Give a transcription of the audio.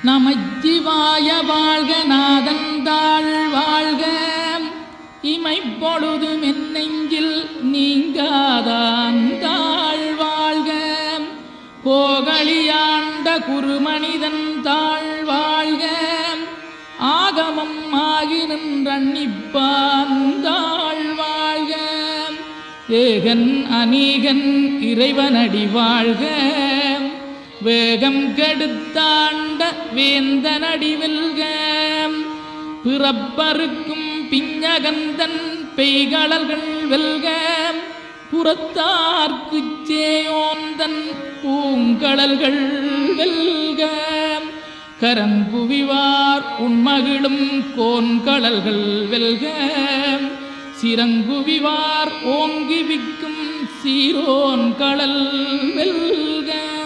நமச்சிவாய வாழ்க நாதந்தாள் வாழ்க இமைப்பொழுதும் என் நெஞ்சில் நீங்காதாந்தாள் வாழ்க கோகலியாண்ட குருமனிதன் தாழ் வாழ்க ஆகமம் ஆகி நின்றன்னிப்பாந்தாள் வாழ்க ஏகன் அநீகன் இறைவனடி வாழ்க வேகம் கெடுத்தாண்ட வேந்தனடி வெல்க பிறப்பருக்கும் பிஞகந்தன் பெய்களர்கள் வெல்க புறத்தார்க்குச் சேயோந்தன் பூங்கடல்கள் வெல்க கரங்குவிவார் உண்மகிழும் கோன்கடல்கள் வெல்க சிறங்குவிவார் ஓங்கி விக்கும் சீரோன் கடல் வெல்க.